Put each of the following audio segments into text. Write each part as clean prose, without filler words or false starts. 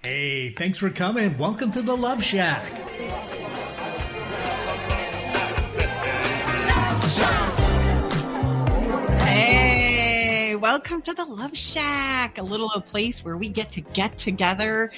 Hey, thanks for coming. Welcome to the Love Shack. Hey, welcome to the Love Shack, a little place where we get together,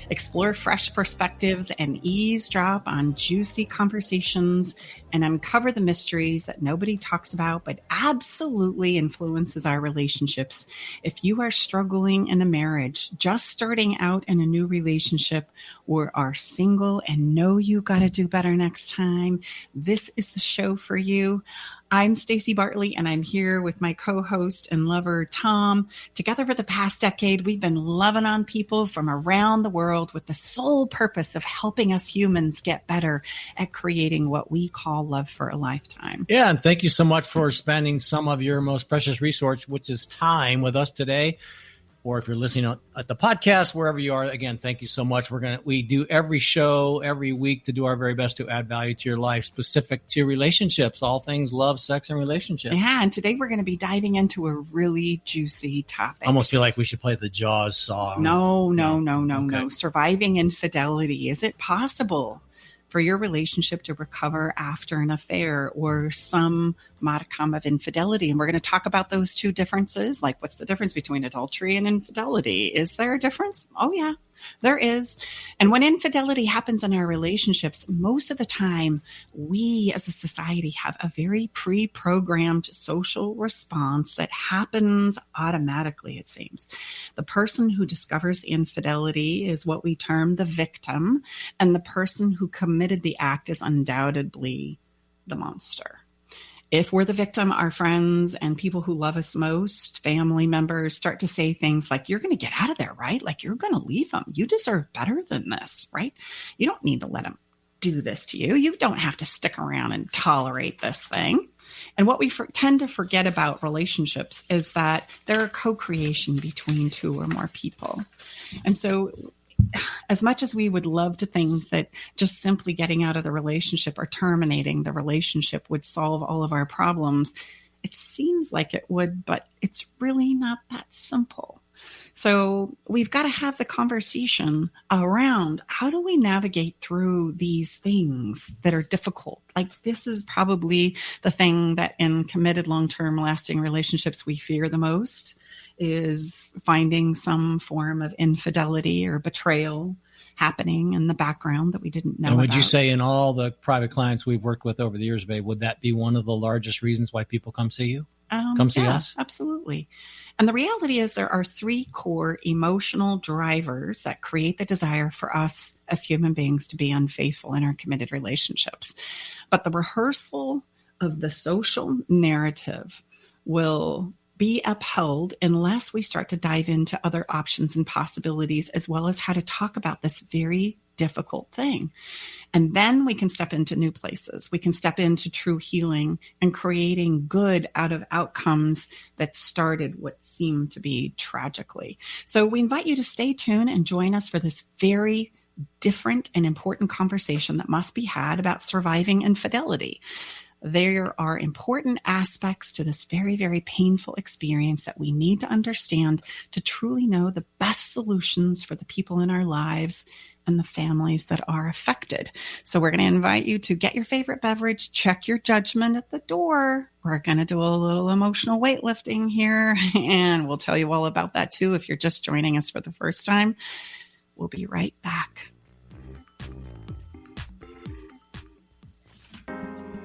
explore fresh perspectives, and eavesdrop on juicy conversations and uncover the mysteries that nobody talks about, but absolutely influences our relationships. If you are struggling in a marriage, just starting out in a new relationship, or are single and know you got to do better next time, this is the show for you. I'm Stacey Bartley, and I'm here with my co-host and lover, Tom. Together for the past decade, we've been loving on people from around the world with the sole purpose of helping us humans get better at creating what we call love for a lifetime. Yeah, and thank you so much for spending some of your most precious resource, which is time, with us today. Or if you're listening at the podcast, wherever you are, again, thank you so much. We do every show every week to do our very best to add value to your life, specific to relationships, all things love, sex, and relationships. Yeah, and today we're going to be diving into a really juicy topic. I almost feel like we should play the Jaws song. No. Surviving infidelity. Is it possible for your relationship to recover after an affair or some modicum of infidelity? And we're going to talk about those two differences. Like, what's the difference between adultery and infidelity? Is there a difference? Oh, yeah, there is. And when infidelity happens in our relationships, most of the time, we as a society have a very pre-programmed social response that happens automatically, it seems. The person who discovers infidelity is what we term the victim, and the person who committed the act is undoubtedly the monster. If we're the victim, our friends and people who love us most, family members, start to say things like, you're going to get out of there, right? Like, you're going to leave him. You deserve better than this, right? You don't need to let him do this to you. You don't have to stick around and tolerate this thing. And what we tend to forget about relationships is that they're a co-creation between two or more people. And so as much as we would love to think that just simply getting out of the relationship or terminating the relationship would solve all of our problems, it seems like it would, but it's really not that simple. So we've got to have the conversation around, how do we navigate through these things that are difficult? Like, this is probably the thing that in committed long-term lasting relationships we fear the most, is finding some form of infidelity or betrayal happening in the background that we didn't know about. And would you say, in all the private clients we've worked with over the years, babe, would that be one of the largest reasons why people come see you? See us? Absolutely. And the reality is there are three core emotional drivers that create the desire for us as human beings to be unfaithful in our committed relationships. But the rehearsal of the social narrative will be upheld unless we start to dive into other options and possibilities, as well as how to talk about this very difficult thing. And then we can step into new places. We can step into true healing and creating good out of outcomes that started what seemed to be tragically. So we invite you to stay tuned and join us for this very different and important conversation that must be had about surviving infidelity. There are important aspects to this very, very painful experience that we need to understand to truly know the best solutions for the people in our lives and the families that are affected. So we're going to invite you to get your favorite beverage, check your judgment at the door. We're going to do a little emotional weightlifting here, and we'll tell you all about that too if you're just joining us for the first time. We'll be right back.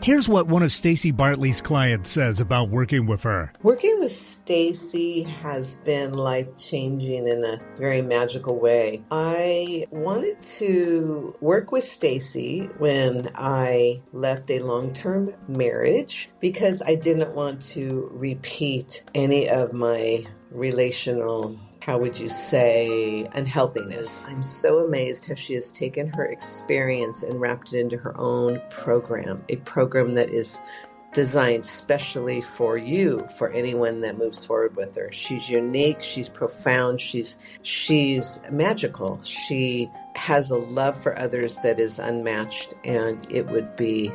Here's what one of Stacey Bartley's clients says about working with her. Working with Stacey has been life-changing in a very magical way. I wanted to work with Stacey when I left a long-term marriage because I didn't want to repeat any of my relational, how would you say, unhealthiness. I'm so amazed how she has taken her experience and wrapped it into her own program, a program that is designed specially for you, for anyone that moves forward with her. She's unique, she's profound, she's magical. She has a love for others that is unmatched, and it would be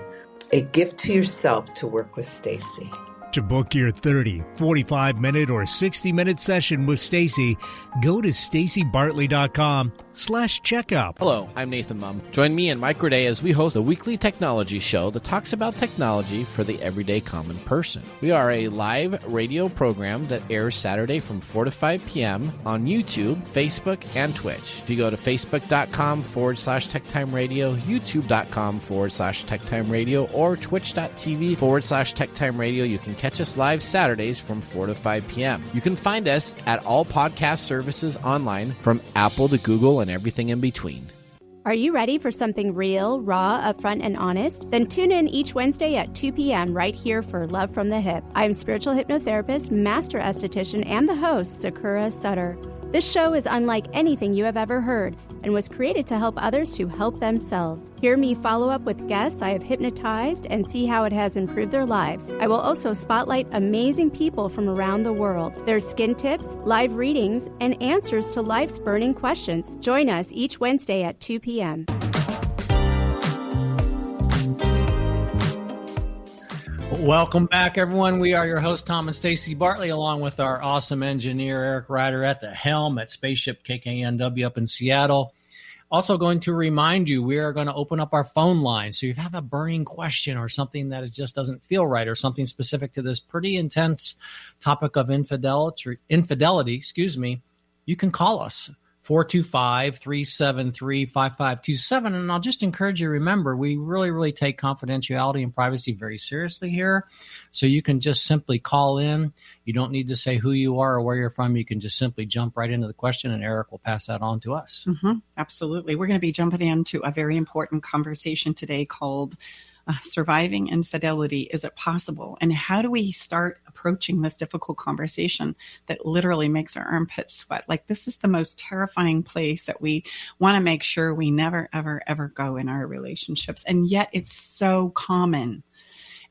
a gift to yourself to work with Stacey. To book your 30, 45-minute, or 60-minute session with Stacy, go to stacybartley.com/checkup. Hello, I'm Nathan Mum. Join me and Mike Roday as we host a weekly technology show that talks about technology for the everyday common person. We are a live radio program that airs Saturday from 4 to 5 p.m. on YouTube, Facebook, and Twitch. If you go to facebook.com/TechTimeRadio, youtube.com/TechTimeRadio, or twitch.tv/TechTimeRadio, you can catch us live Saturdays from 4 to 5 p.m. You can find us at all podcast services online, from Apple to Google and everything in between. Are you ready for something real, raw, upfront, and honest? Then tune in each Wednesday at 2 p.m. right here for Love from the Hip. I am spiritual hypnotherapist, master esthetician, and the host, Sakura Sutter. This show is unlike anything you have ever heard and was created to help others to help themselves. Hear me follow up with guests I have hypnotized and see how it has improved their lives. I will also spotlight amazing people from around the world. There's skin tips, live readings, and answers to life's burning questions. Join us each Wednesday at 2 p.m. Welcome back, everyone. We are your hosts, Tom and Stacy Bartley, along with our awesome engineer, Eric Ryder, at the helm at Spaceship KKNW up in Seattle. Also going to remind you, we are going to open up our phone line. So if you have a burning question or something that just doesn't feel right, or something specific to this pretty intense topic of infidelity, you can call us. 425-373-5527. And I'll just encourage you to remember, we really, really take confidentiality and privacy very seriously here. So you can just simply call in. You don't need to say who you are or where you're from. You can just simply jump right into the question, and Eric will pass that on to us. Mm-hmm. Absolutely. We're going to be jumping into a very important conversation today called Surviving Infidelity. Is it possible? And how do we start approaching this difficult conversation that literally makes our armpits sweat? Like, this is the most terrifying place that we want to make sure we never, ever, ever go in our relationships. And yet it's so common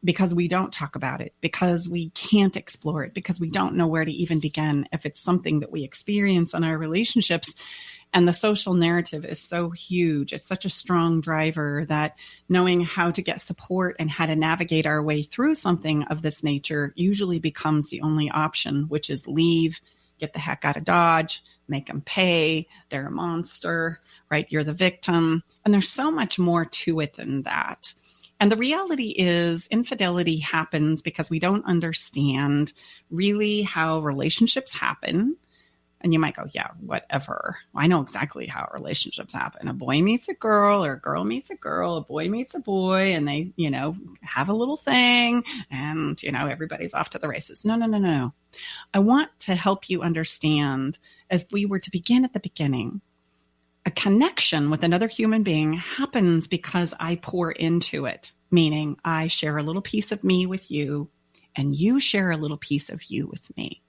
because we don't talk about it, because we can't explore it, because we don't know where to even begin if it's something that we experience in our relationships. And the social narrative is so huge. It's such a strong driver that knowing how to get support and how to navigate our way through something of this nature usually becomes the only option, which is leave, get the heck out of Dodge, make them pay. They're a monster, right? You're the victim. And there's so much more to it than that. And the reality is infidelity happens because we don't understand really how relationships happen. And you might go, yeah, whatever. I know exactly how relationships happen. A boy meets a girl, or a girl meets a girl, a boy meets a boy, and they, have a little thing, and, everybody's off to the races. No. I want to help you understand, if we were to begin at the beginning, a connection with another human being happens because I pour into it, meaning I share a little piece of me with you, and you share a little piece of you with me.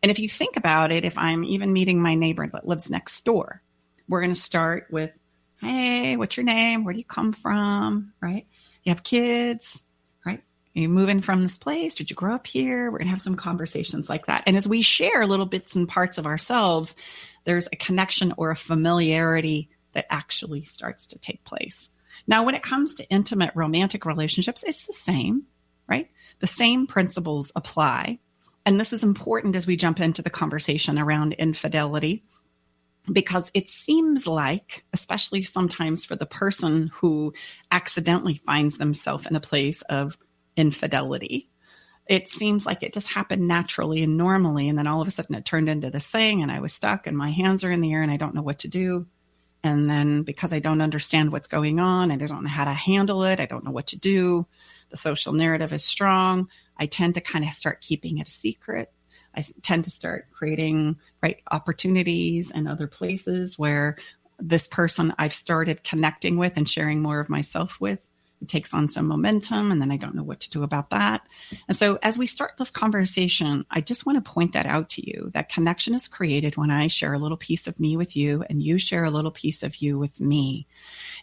And if you think about it, if I'm even meeting my neighbor that lives next door, we're going to start with, hey, what's your name? Where do you come from? Right? You have kids, right? Are you moving from this place? Did you grow up here? We're going to have some conversations like that. And as we share little bits and parts of ourselves, there's a connection or a familiarity that actually starts to take place. Now, when it comes to intimate romantic relationships, it's the same, right? The same principles apply. And this is important as we jump into the conversation around infidelity, because it seems like, especially sometimes for the person who accidentally finds themselves in a place of infidelity, it seems like it just happened naturally and normally. And then all of a sudden it turned into this thing, and I was stuck and my hands are in the air and I don't know what to do. And then because I don't understand what's going on and I don't know how to handle it, I don't know what to do. The social narrative is strong. I tend to kind of start keeping it a secret. I tend to start creating opportunities and other places where this person I've started connecting with and sharing more of myself with, it takes on some momentum, and then I don't know what to do about that. And so as we start this conversation, I just want to point that out to you. That connection is created when I share a little piece of me with you and you share a little piece of you with me.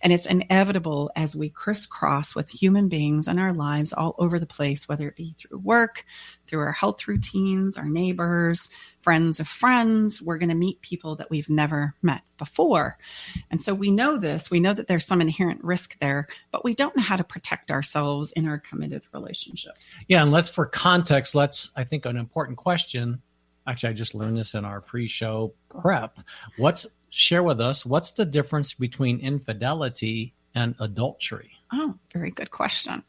And it's inevitable as we crisscross with human beings in our lives all over the place, whether it be through work, through our health routines, our neighbors, friends of friends. We're going to meet people that we've never met before. And so we know this. We know that there's some inherent risk there, but we don't know how to protect ourselves in our committed relationships. Yeah, and for context, I think an important question. Actually, I just learned this in our pre-show prep. Share with us, what's the difference between infidelity and adultery? Oh, very good question.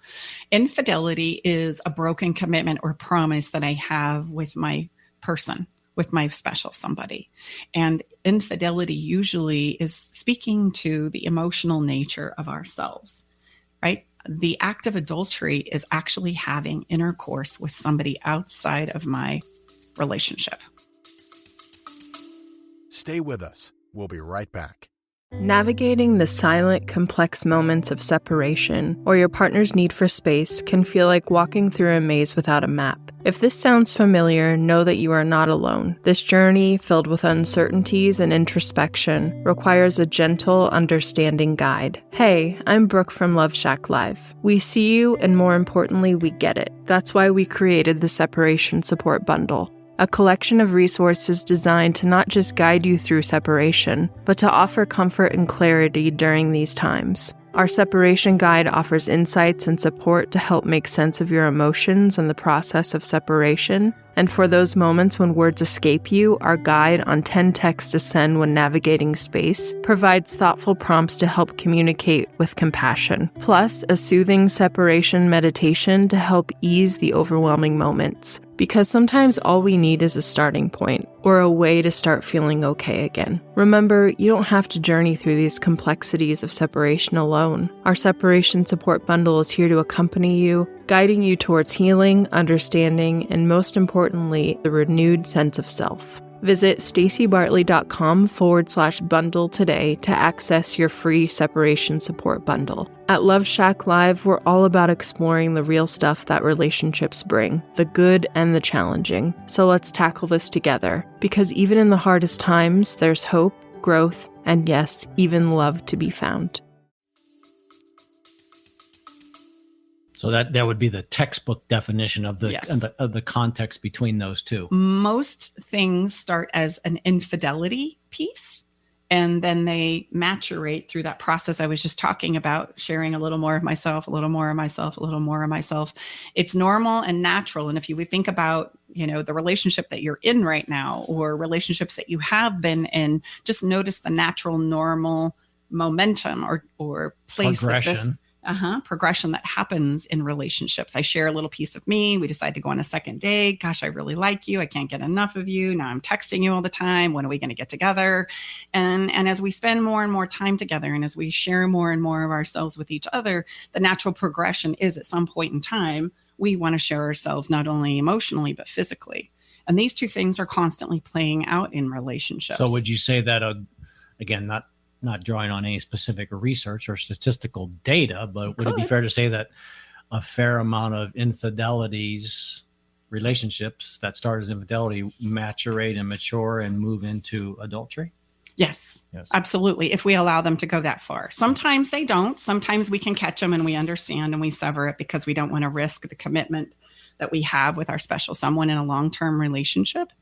Infidelity is a broken commitment or promise that I have with my person, with my special somebody. And infidelity usually is speaking to the emotional nature of ourselves, right? The act of adultery is actually having intercourse with somebody outside of my relationship. Stay with us. We'll be right back. Navigating the silent, complex moments of separation or your partner's need for space can feel like walking through a maze without a map. If this sounds familiar, know that you are not alone. This journey, filled with uncertainties and introspection, requires a gentle, understanding guide. Hey, I'm Brooke from Love Shack Live. We see you, and more importantly, we get it. That's why we created the Separation Support Bundle. A collection of resources designed to not just guide you through separation, but to offer comfort and clarity during these times. Our separation guide offers insights and support to help make sense of your emotions and the process of separation. And for those moments when words escape you, our guide on 10 texts to send when navigating space provides thoughtful prompts to help communicate with compassion. Plus, a soothing separation meditation to help ease the overwhelming moments. Because sometimes all we need is a starting point, or a way to start feeling okay again. Remember, you don't have to journey through these complexities of separation alone. Our Separation Support Bundle is here to accompany you, guiding you towards healing, understanding, and most importantly, the renewed sense of self. Visit stacybartley.com/bundle today to access your free separation support bundle. At Love Shack Live, we're all about exploring the real stuff that relationships bring, the good and the challenging. So let's tackle this together, because even in the hardest times, there's hope, growth, and yes, even love to be found. So that would be the textbook definition of the Yes. of the context between those two. Most things start as an infidelity piece, and then they maturate through that process I was just talking about, sharing a little more of myself, a little more of myself, a little more of myself. It's normal and natural. And if you would think about, the relationship that you're in right now, or relationships that you have been in, just notice the natural, normal momentum or place Progression. progression that happens in relationships. I share a little piece of me. We decide to go on a second date. Gosh, I really like you. I can't get enough of you. Now I'm texting you all the time. When are we going to get together? And as we spend more and more time together, and as we share more and more of ourselves with each other, the natural progression is at some point in time, we want to share ourselves not only emotionally, but physically. And these two things are constantly playing out in relationships. So would you say that, again, not drawing on any specific research or statistical data, but would it be fair to say that a fair amount of relationships that start as infidelity maturate and mature and move into adultery? Yes, absolutely. If we allow them to go that far. Sometimes they don't. Sometimes we can catch them and we understand and we sever it because we don't want to risk the commitment that we have with our special someone in a long-term relationship.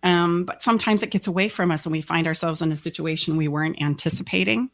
But sometimes it gets away from us and we find ourselves in a situation we weren't anticipating.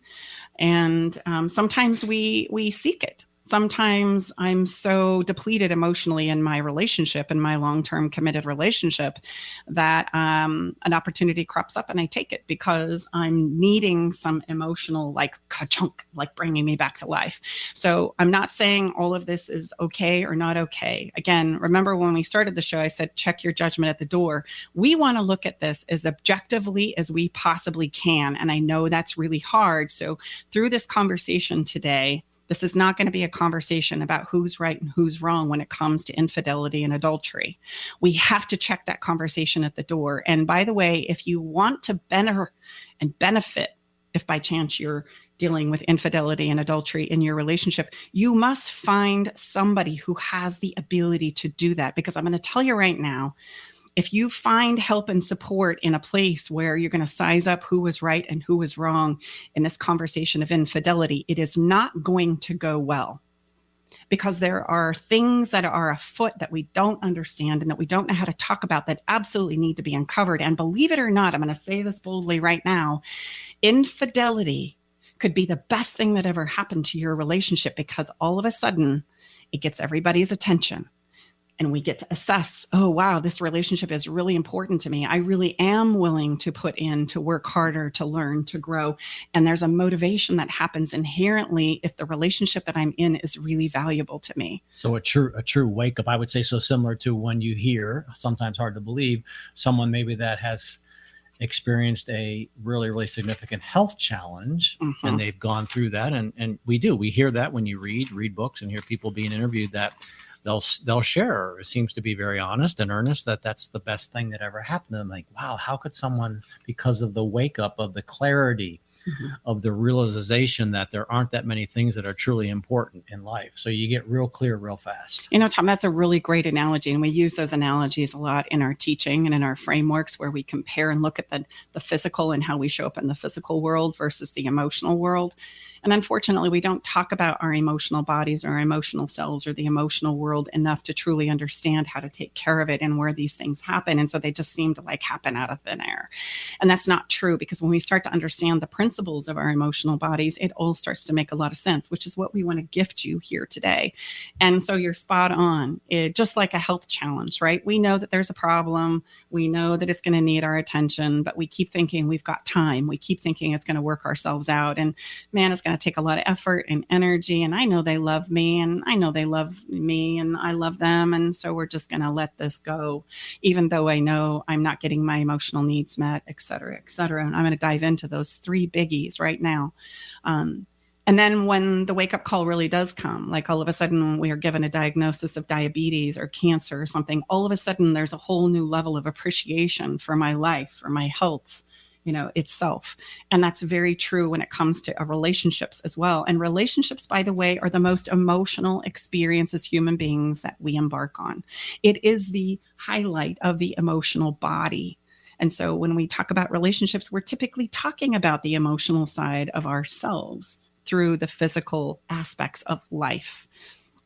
And sometimes we seek it. Sometimes I'm so depleted emotionally in my relationship, in my long-term committed relationship, that an opportunity crops up and I take it because I'm needing some emotional, like ka-chunk, like bringing me back to life. So I'm not saying all of this is okay or not okay. Again, remember when we started the show, I said, check your judgment at the door. We want to look at this as objectively as we possibly can. And I know that's really hard. So through this conversation today, this is not going to be a conversation about who's right and who's wrong when it comes to infidelity and adultery. We have to check that conversation at the door. And by the way, if you want to benefit, if by chance you're dealing with infidelity and adultery in your relationship, you must find somebody who has the ability to do that. Because I'm going to tell you right now, if you find help and support in a place where you're going to size up who was right and who was wrong in this conversation of infidelity, it is not going to go well. because there are things that are afoot that we don't understand and that we don't know how to talk about that absolutely need to be uncovered. And believe it or not, I'm going to say this boldly right now, infidelity could be the best thing that ever happened to your relationship, because all of a sudden it gets everybody's attention. And we get to assess, oh, wow, this relationship is really important to me. I really am willing to put in, to work harder, to learn, to grow. And there's a motivation that happens inherently if the relationship that I'm in is really valuable to me. So a true wake up, I would say, so similar to when you hear, sometimes hard to believe, someone maybe that has experienced a really, really significant health challenge, and they've gone through that. And we hear that when you read books and hear people being interviewed, that they'll share. It seems to be very honest and earnest that that's the best thing that ever happened to them. Like, wow, how could someone, because of the wake up of the clarity of the realization that there aren't that many things that are truly important in life. So you get real clear real fast. You know, Tom, that's a really great analogy. And we use those analogies a lot in our teaching and in our frameworks, where we compare and look at the physical and how we show up in the physical world versus the emotional world. And unfortunately, we don't talk about our emotional bodies or our emotional selves or the emotional world enough to truly understand how to take care of it and where these things happen. And so they just seem to happen out of thin air. And that's not true, because when we start to understand the principles of our emotional bodies, it all starts to make a lot of sense, which is what we want to gift you here today. And so you're spot on. Just like a health challenge, right? We know that there's a problem. We know that it's going to need our attention, but we keep thinking we've got time. We keep thinking it's going to work ourselves out. And man, it's going to take a lot of effort and energy. And I know they love me, and I know they love me, and I love them. And so we're just going to let this go, even though I know I'm not getting my emotional needs met, et cetera, et cetera. And I'm going to dive into those three biggies right now. And then when the wake up call really does come, like all of a sudden we are given a diagnosis of diabetes or cancer or something, all of a sudden there's a whole new level of appreciation for my life, for my health, itself. And that's very true when it comes to relationships as well. And relationships, by the way, are the most emotional experience as human beings that we embark on. It is the highlight of the emotional body. And so when we talk about relationships, we're typically talking about the emotional side of ourselves through the physical aspects of life.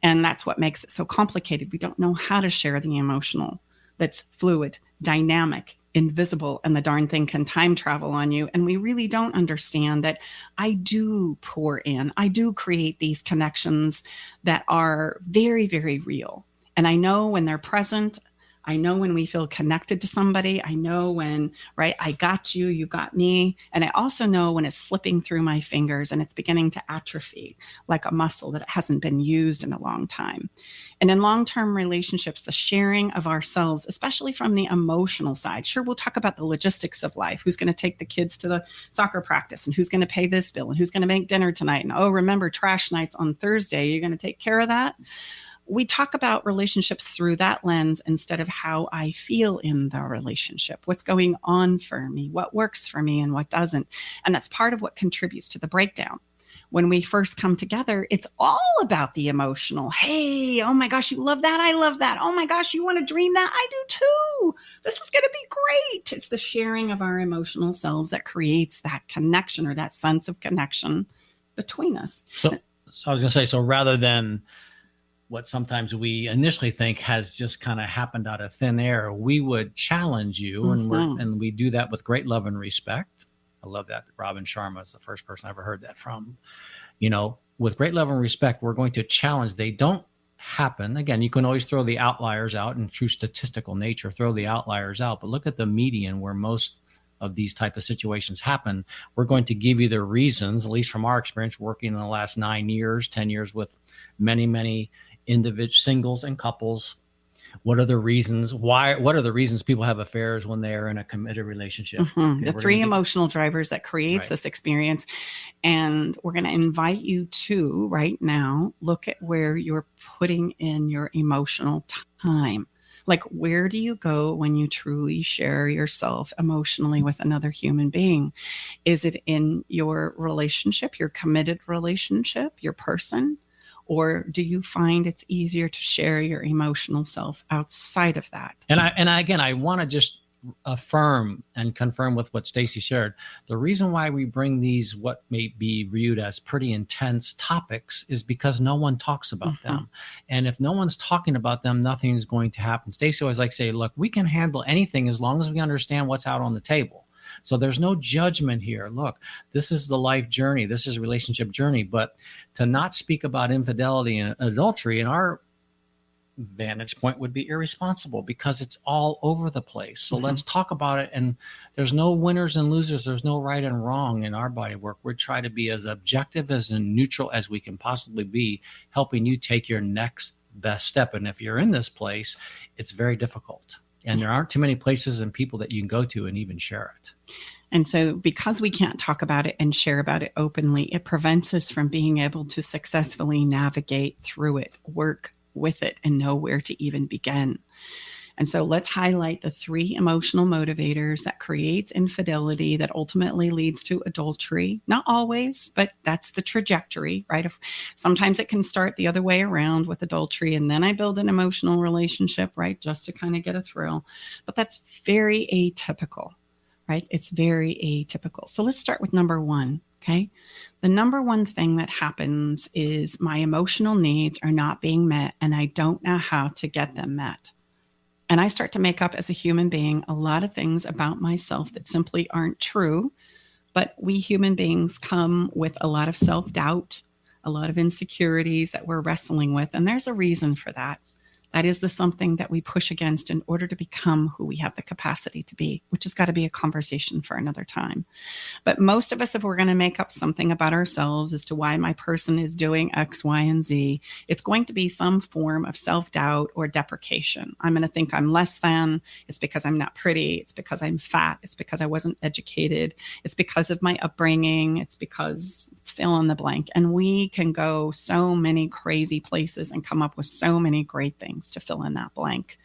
And that's what makes it so complicated. We don't know how to share the emotional that's fluid, dynamic, invisible, and the darn thing can time travel on you. And we really don't understand that I do pour in, I do create these connections that are very, very real. And I know when they're present. I know when we feel connected to somebody. I know when, right, I got you, you got me. And I also know when it's slipping through my fingers and it's beginning to atrophy like a muscle that hasn't been used in a long time. And in long-term relationships, the sharing of ourselves, especially from the emotional side, sure, we'll talk about the logistics of life. Who's going to take the kids to the soccer practice, and who's going to pay this bill, and who's going to make dinner tonight? And oh, remember trash nights on Thursday. You're going to take care of that? We talk about relationships through that lens instead of how I feel in the relationship, what's going on for me, what works for me and what doesn't. And that's part of what contributes to the breakdown. When we first come together, it's all about the emotional. Hey, oh my gosh, you love that. I love that. Oh my gosh, you want to dream that? I do too. This is going to be great. It's the sharing of our emotional selves that creates that connection or that sense of connection between us. So I was going to say, so rather than what sometimes we initially think has just kind of happened out of thin air, we would challenge you, and we do that with great love and respect. I love that. Robin Sharma is the first person I ever heard that from. With great love and respect, we're going to challenge. They don't happen. Again, you can always throw the outliers out in true statistical nature, throw the outliers out, but look at the median where most of these type of situations happen. We're going to give you the reasons, at least from our experience working in the last 9 years, 10 years with many, many individual singles and couples. What are the reasons? What are the reasons people have affairs when they are in a committed relationship? Okay, the three emotional drivers that creates this experience. And we're going to invite you to right now look at where you're putting in your emotional time. Like, where do you go when you truly share yourself emotionally with another human being? Is it in your relationship, your committed relationship, your person? Or do you find it's easier to share your emotional self outside of that? And I want to just affirm and confirm with what Stacy shared. The reason why we bring these, what may be viewed as pretty intense topics, is because no one talks about them. And if no one's talking about them, nothing's going to happen. Stacy always likes to say, look, we can handle anything as long as we understand what's out on the table. So there's no judgment here. Look, this is the life journey. This is a relationship journey. But to not speak about infidelity and adultery in our vantage point would be irresponsible, because it's all over the place. So let's talk about it. And there's no winners and losers. There's no right and wrong in our body work. We try to be as objective as and neutral as we can possibly be, helping you take your next best step. And if you're in this place, it's very difficult. And there aren't too many places and people that you can go to and even share it. And so because we can't talk about it and share about it openly, it prevents us from being able to successfully navigate through it, work with it, and know where to even begin. And so let's highlight the 3 emotional motivators that creates infidelity that ultimately leads to adultery. Not always, but that's the trajectory, right? Sometimes it can start the other way around with adultery, and then I build an emotional relationship, right? Just to kind of get a thrill. But that's very atypical, right? It's very atypical. So let's start with number 1. Okay. The number 1 thing that happens is my emotional needs are not being met, and I don't know how to get them met. And I start to make up as a human being a lot of things about myself that simply aren't true. But we human beings come with a lot of self-doubt, a lot of insecurities that we're wrestling with. And there's a reason for that. That is the something that we push against in order to become who we have the capacity to be, which has got to be a conversation for another time. But most of us, if we're going to make up something about ourselves as to why my person is doing X, Y, and Z, it's going to be some form of self-doubt or deprecation. I'm going to think I'm less than. It's because I'm not pretty. It's because I'm fat. It's because I wasn't educated. It's because of my upbringing. It's because fill in the blank. And we can go so many crazy places and come up with so many great things to fill in that blank.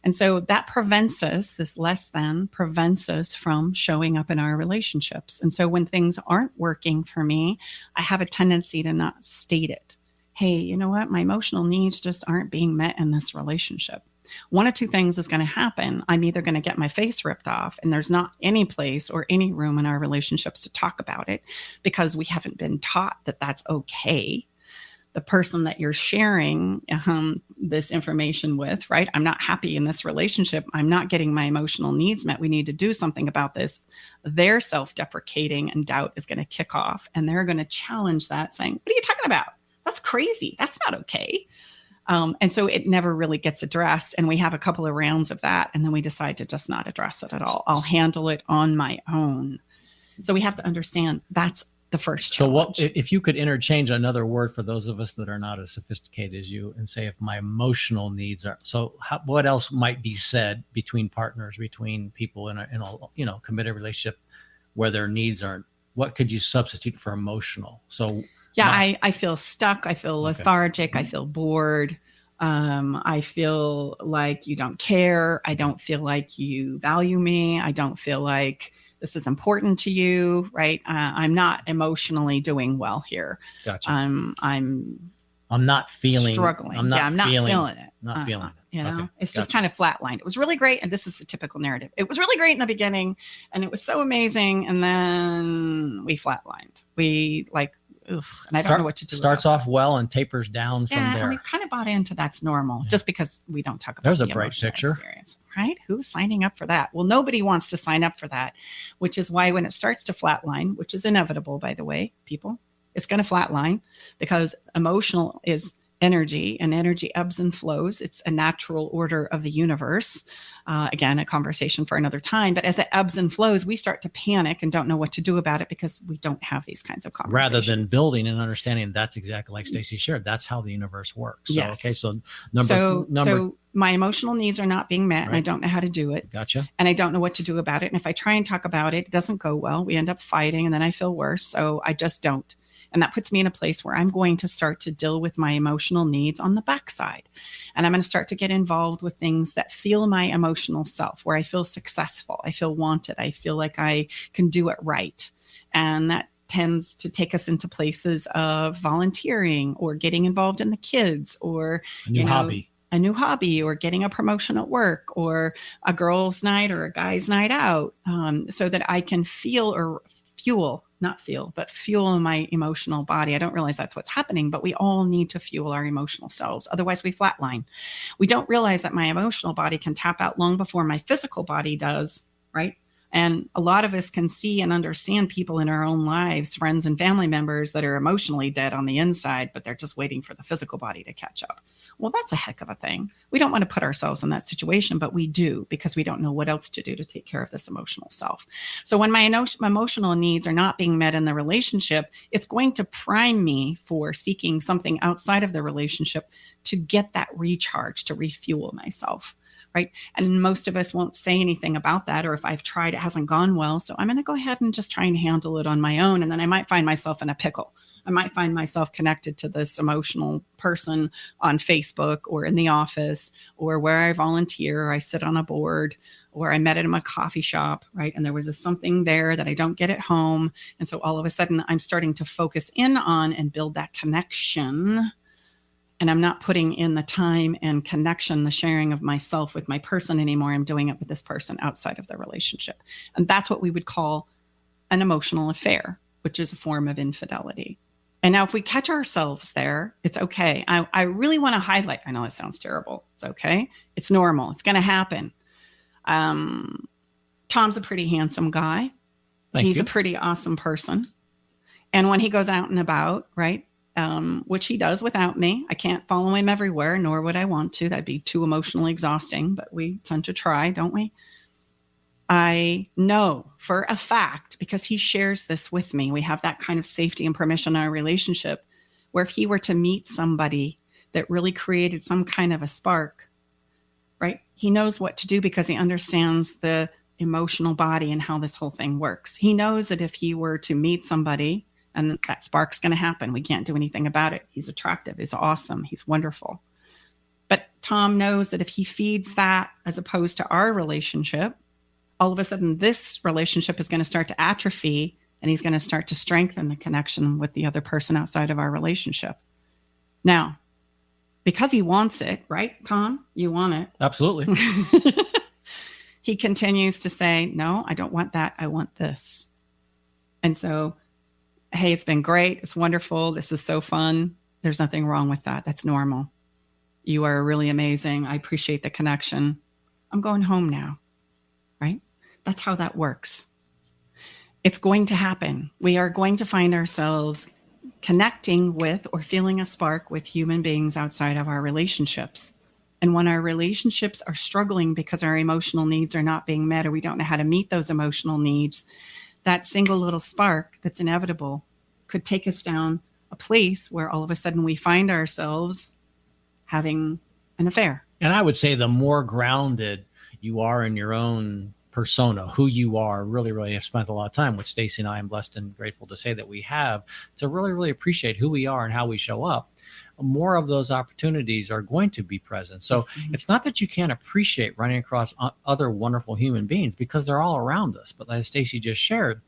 And so that prevents us, this less than prevents us from showing up in our relationships. And so when things aren't working for me, I have a tendency to not state it. Hey, you know what? My emotional needs just aren't being met in this relationship. One of 2 things is going to happen. I'm either going to get my face ripped off, and there's not any place or any room in our relationships to talk about it because we haven't been taught that that's okay. The person that you're sharing this information with, right? I'm not happy in this relationship. I'm not getting my emotional needs met. We need to do something about this. Their self-deprecating and doubt is going to kick off, and they're going to challenge that, saying, what are you talking about? That's crazy. That's not okay. And so it never really gets addressed. And we have a couple of rounds of that, and then we decide to just not address it at all. I'll handle it on my own. So we have to understand that's the first challenge. So if you could interchange another word for those of us that are not as sophisticated as you, and say, if my emotional needs are, so what else might be said between partners, between people in a committed relationship where their needs aren't, what could you substitute for emotional? So I feel stuck. I feel lethargic. I feel bored. I feel like you don't care. I don't feel like you value me. I don't feel like this is important to you, right? I'm not emotionally doing well here. Gotcha. I'm not feeling struggling. I'm not feeling it. Not feeling it. You know, Okay. it's just kind of flatlined. It was really great. And this is the typical narrative. It was really great in the beginning, and it was so amazing. And then we flatlined. And I don't know what to do. Starts off well and tapers down from there. And we've kind of bought into that's normal, just because we don't talk about There's the a bright picture. Experience, right? Who's signing up for that? Well, nobody wants to sign up for that, which is why when it starts to flatline, which is inevitable, by the way, people, it's going to flatline because emotional is energy, and energy ebbs and flows. It's a natural order of the universe. Again, a conversation for another time. But as it ebbs and flows, we start to panic and don't know what to do about it because we don't have these kinds of conversations. Rather than building and understanding, that's exactly like Stacy shared. That's how the universe works. So, yes. Okay. So my emotional needs are not being met, and I don't know how to do it. Gotcha. And I don't know what to do about it. And if I try and talk about it, it doesn't go well. We end up fighting, and then I feel worse. So I just don't. And that puts me in a place where I'm going to start to deal with my emotional needs on the backside. And I'm going to start to get involved with things that feel my emotional self, where I feel successful, I feel wanted, I feel like I can do it right. And that tends to take us into places of volunteering or getting involved in the kids or a new hobby. a new hobby or getting a promotion at work or a girl's night or a guy's night out, so that I can feel or fuel, not feel, but fuel my emotional body. I don't realize that's what's happening, but we all need to fuel our emotional selves. Otherwise we flatline. We don't realize that my emotional body can tap out long before my physical body does, right? And a lot of us can see and understand people in our own lives, friends and family members that are emotionally dead on the inside, but they're just waiting for the physical body to catch up. Well, that's a heck of a thing. We don't want to put ourselves in that situation, but we do because we don't know what else to do to take care of this emotional self. So when my emotional needs are not being met in the relationship, it's going to prime me for seeking something outside of the relationship to get that recharge, to refuel myself. Right. And most of us won't say anything about that. Or if I've tried, it hasn't gone well. So I'm going to go ahead and just try and handle it on my own. And then I might find myself in a pickle. I might find myself connected to this emotional person on Facebook or in the office or where I volunteer, I sit on a board, or I met at a coffee shop, right? And there was something there that I don't get at home. And so all of a sudden I'm starting to focus in on and build that connection. And I'm not putting in the time and connection, the sharing of myself with my person anymore. I'm doing it with this person outside of the relationship. And that's what we would call an emotional affair, which is a form of infidelity. And now if we catch ourselves there, it's okay. I really want to highlight, I know it sounds terrible. It's okay. It's normal. It's going to happen. Tom's a pretty handsome guy. He's a pretty awesome person. And when he goes out and about, right, which he does without me. I can't follow him everywhere, nor would I want to. That'd be too emotionally exhausting, but we tend to try, don't we? I know for a fact, because he shares this with me, we have that kind of safety and permission in our relationship, where if he were to meet somebody that really created some kind of a spark, right? He knows what to do because he understands the emotional body and how this whole thing works. He knows that if he were to meet somebody, and that spark's going to happen. We can't do anything about it. He's attractive. He's awesome. He's wonderful. But Tom knows that if he feeds that as opposed to our relationship, all of a sudden this relationship is going to start to atrophy and he's going to start to strengthen the connection with the other person outside of our relationship. Now, because he wants it, right, Tom? You want it. Absolutely. He continues to say, no, I don't want that. I want this. And so, hey, it's been great. It's wonderful. This is so fun. There's nothing wrong with that. That's normal. You are really amazing. I appreciate the connection. I'm going home now, right? That's how that works. It's going to happen. We are going to find ourselves connecting with or feeling a spark with human beings outside of our relationships. And when our relationships are struggling because our emotional needs are not being met or we don't know how to meet those emotional needs, that single little spark that's inevitable could take us down a place where all of a sudden we find ourselves having an affair. And I would say the more grounded you are in your own persona, who you are, really have spent a lot of time, which Stacey and I am blessed and grateful to say that we have, to really appreciate who we are and how we show up. More of those opportunities are going to be present. So it's not that you can't appreciate running across other wonderful human beings because they're all around us. But as Stacey just shared,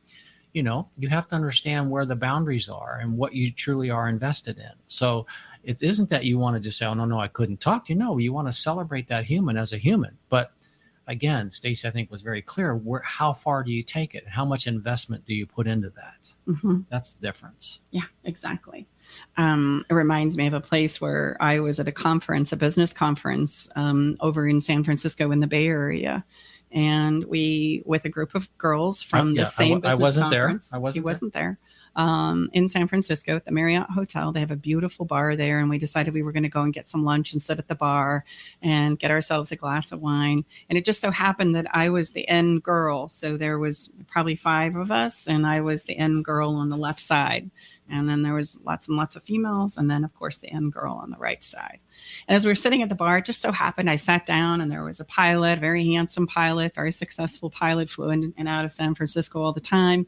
you know, you have to understand where the boundaries are and what you truly are invested in. So it isn't that you want to just say, oh, no, I couldn't talk to you. No, you want to celebrate that human as a human. But again, Stacey, I think, was very clear. How far do you take it? How much investment do you put into that? Mm-hmm. That's the difference. Yeah, exactly. It reminds me of a place where I was at a conference, a business conference over in San Francisco in the Bay Area. And we, with a group of girls from the same business conference. He wasn't there. In San Francisco at the Marriott Hotel. They have a beautiful bar there. And we decided we were going to go and get some lunch and sit at the bar and get ourselves a glass of wine. And it just so happened that I was the end girl. So there was probably 5 of us and I was the end girl on the left side. And then there was lots and lots of females. And then, of course, the end girl on the right side. And as we were sitting at the bar, it just so happened I sat down and there was a pilot, very handsome pilot, very successful pilot, flew in and out of San Francisco all the time.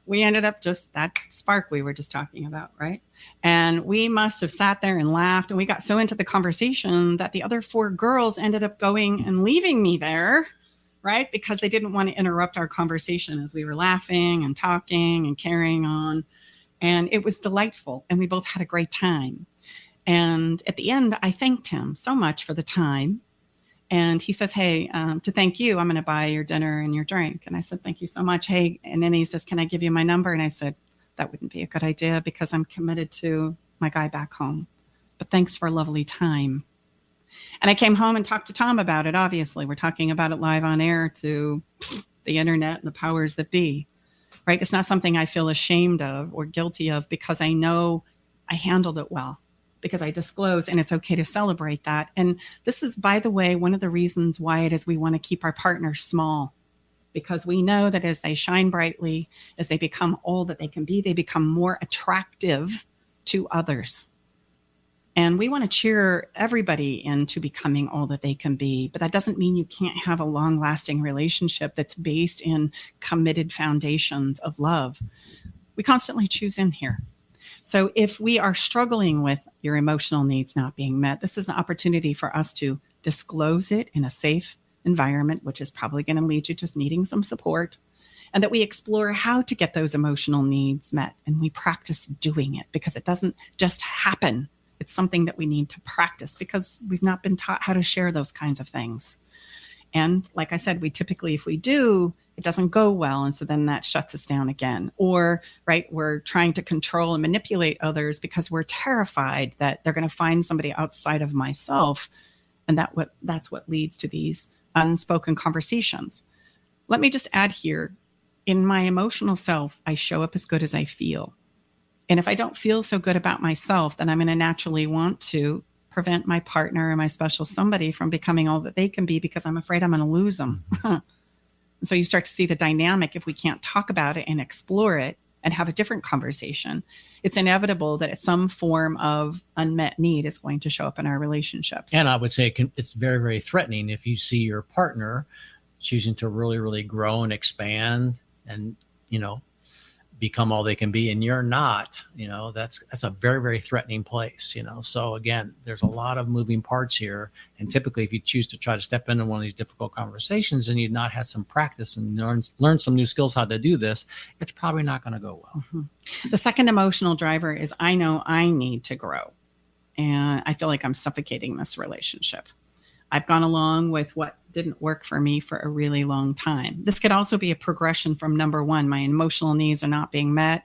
We ended up just that spark we were just talking about, right? And we must have sat there and laughed. And we got so into the conversation that the other 4 girls ended up going and leaving me there, right? Because they didn't want to interrupt our conversation as we were laughing and talking and carrying on. And it was delightful. And we both had a great time. And at the end, I thanked him so much for the time. And he says, hey, to thank you, I'm going to buy your dinner and your drink. And I said, thank you so much. Hey, and then he says, can I give you my number? And I said, that wouldn't be a good idea because I'm committed to my guy back home. But thanks for a lovely time. And I came home and talked to Tom about it. Obviously, we're talking about it live on air to the internet and the powers that be, right? It's not something I feel ashamed of or guilty of because I know I handled it well, because I disclose, and it's okay to celebrate that. And this is, by the way, one of the reasons why it is we want to keep our partners small, because we know that as they shine brightly, as they become all that they can be, they become more attractive to others. And we want to cheer everybody into becoming all that they can be. But that doesn't mean you can't have a long-lasting relationship that's based in committed foundations of love. We constantly choose in here. So if we are struggling with your emotional needs not being met, this is an opportunity for us to disclose it in a safe environment, which is probably going to lead you to needing some support, and that we explore how to get those emotional needs met. And we practice doing it because it doesn't just happen. It's something that we need to practice because we've not been taught how to share those kinds of things. And like I said, we typically, if we do, it doesn't go well. And so then that shuts us down again. Or, right, we're trying to control and manipulate others because we're terrified that they're going to find somebody outside of myself. And that's what leads to these unspoken conversations. Let me just add here, in my emotional self, I show up as good as I feel. And if I don't feel so good about myself, then I'm going to naturally want to prevent my partner or my special somebody from becoming all that they can be because I'm afraid I'm going to lose them. And so you start to see the dynamic. If we can't talk about it and explore it and have a different conversation, it's inevitable that some form of unmet need is going to show up in our relationships. And I would say it's very, very threatening if you see your partner choosing to really, really grow and expand and, become all they can be, and you're not. That's a very, very threatening place. So again, there's a lot of moving parts here, and typically if you choose to try to step into one of these difficult conversations and you've not had some practice and learn some new skills how to do this, it's probably not going to go well. Mm-hmm. The second emotional driver is I know I need to grow, and I feel like I'm suffocating this relationship. I've gone along with what didn't work for me for a really long time. This could also be a progression from number one, my emotional needs are not being met,